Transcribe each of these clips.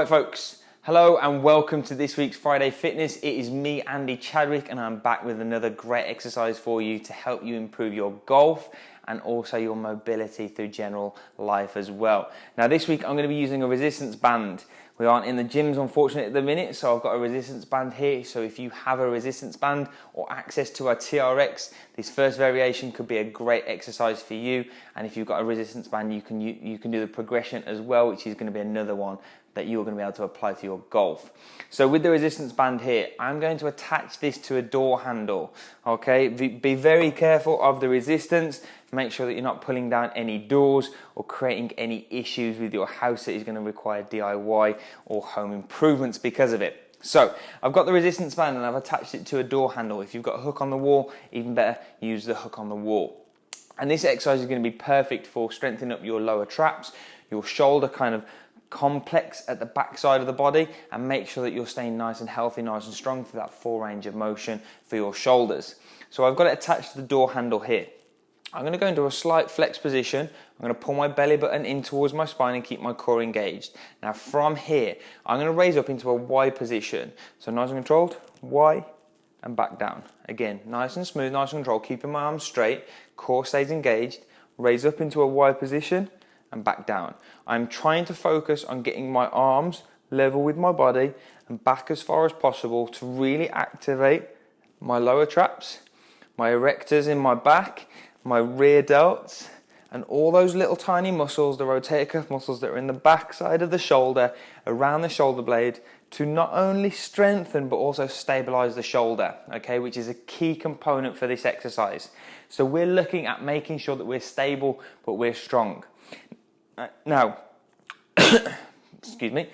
Right folks, hello and welcome to this week's Friday Fitness. It is me, Andy Chadwick, and I'm back with another great exercise for you to help you improve your golf and also your mobility through general life as well. Now this week I'm going to be using a resistance band. We aren't in the gyms unfortunately at the minute, so I've got a resistance band here. So if you have a resistance band or access to a TRX, this first variation could be a great exercise for you. And if you've got a resistance band, you can do the progression as well, which is going to be another one that you're going to be able to apply to your golf. So with the resistance band here, I'm going to attach this to a door handle. Okay, be very careful of the resistance. Make sure that you're not pulling down any doors or creating any issues with your house that is going to require DIY or home improvements because of it. So I've got the resistance band and I've attached it to a door handle. If you've got a hook on the wall, even better, use the hook on the wall. And this exercise is going to be perfect for strengthening up your lower traps, your shoulder kind of complex at the back side of the body, and make sure that you're staying nice and healthy, nice and strong for that full range of motion for your shoulders. So I've got it attached to the door handle here. I'm going to go into a slight flex position. I'm going to pull my belly button in towards my spine and keep my core engaged. Now from here, I'm going to raise up into a Y position. So nice and controlled, Y and back down. Again, nice and smooth, nice and controlled, keeping my arms straight, core stays engaged, raise up into a Y position and back down. I'm trying to focus on getting my arms level with my body and back as far as possible to really activate my lower traps, my erectors in my back, my rear delts, and all those little tiny muscles, the rotator cuff muscles that are in the back side of the shoulder, around the shoulder blade, to not only strengthen but also stabilize the shoulder, okay, which is a key component for this exercise. So we're looking at making sure that we're stable but we're strong. Now, excuse me,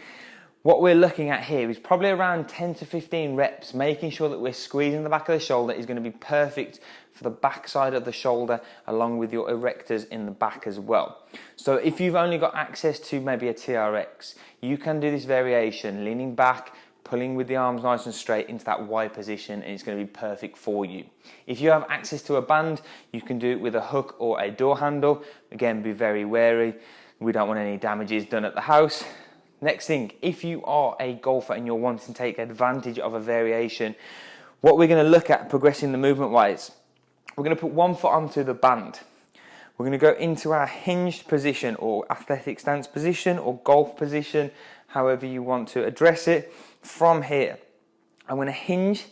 what we're looking at here is probably around 10 to 15 reps, making sure that we're squeezing the back of the shoulder is going to be perfect for the back side of the shoulder, along with your erectors in the back as well. So if you've only got access to maybe a TRX, you can do this variation, leaning back, pulling with the arms nice and straight into that Y position, and it's going to be perfect for you. If you have access to a band, you can do it with a hook or a door handle. Again, be very wary. We don't want any damages done at the house. Next thing, if you are a golfer and you're wanting to take advantage of a variation, what we're going to look at progressing the movement wise, we're going to put one foot onto the band. We're going to go into our hinged position or athletic stance position or golf position, however you want to address it. From here, I'm going to hinge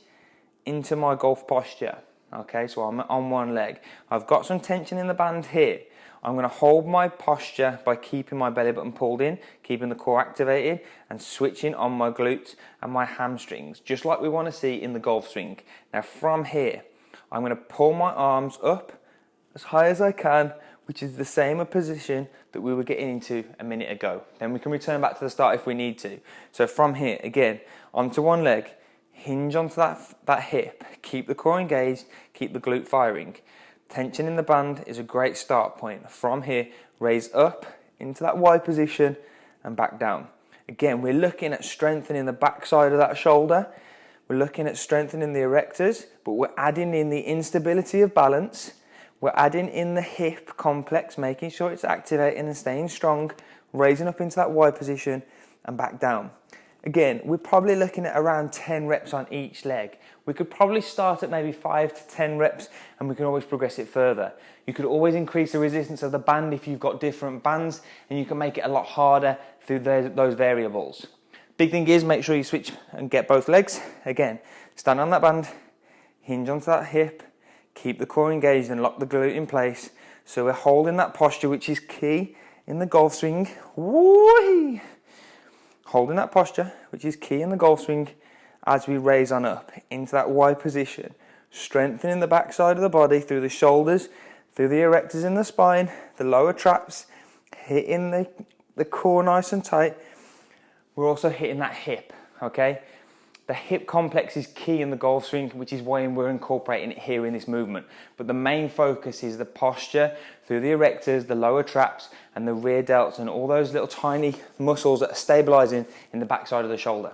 into my golf posture. Okay, so I'm on one leg. I've got some tension in the band here. I'm going to hold my posture by keeping my belly button pulled in, keeping the core activated, and switching on my glutes and my hamstrings, just like we want to see in the golf swing. Now from here, I'm going to pull my arms up as high as I can, which is the same position that we were getting into a minute ago. Then we can return back to the start if we need to. So from here, again, onto one leg, hinge onto that hip, keep the core engaged, keep the glute firing. Tension in the band is a great start point. From here, raise up into that Y position and back down. Again, we're looking at strengthening the back side of that shoulder. We're looking at strengthening the erectors, but we're adding in the instability of balance. We're adding in the hip complex, making sure it's activating and staying strong, raising up into that Y position and back down. Again, we're probably looking at around 10 reps on each leg. We could probably start at maybe 5 to 10 reps and we can always progress it further. You could always increase the resistance of the band if you've got different bands, and you can make it a lot harder through those variables. Big thing is make sure you switch and get both legs. Again, stand on that band, hinge onto that hip, keep the core engaged and lock the glute in place. So we're holding that posture, which is key in the golf swing. Woo-wee! Holding that posture, which is key in the golf swing, as we raise on up into that Y position, strengthening the back side of the body through the shoulders, through the erectors in the spine, the lower traps, hitting the core nice and tight. We're also hitting that hip, okay? The hip complex is key in the golf swing, which is why we're incorporating it here in this movement. But the main focus is the posture through the erectors, the lower traps, and the rear delts, and all those little tiny muscles that are stabilizing in the back side of the shoulder.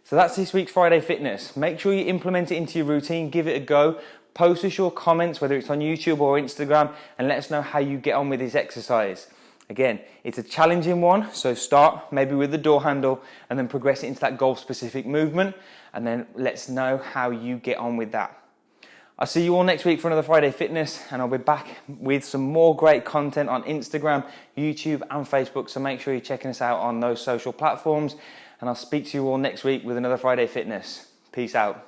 So that's this week's Friday Fitness. Make sure you implement it into your routine, give it a go. Post us your comments, whether it's on YouTube or Instagram, and let us know how you get on with this exercise. Again, it's a challenging one, so start maybe with the door handle and then progress it into that golf specific movement, and then let's know how you get on with that. I'll see you all next week for another Friday Fitness, and I'll be back with some more great content on Instagram, YouTube and Facebook, so make sure you're checking us out on those social platforms, and I'll speak to you all next week with another Friday Fitness. Peace out.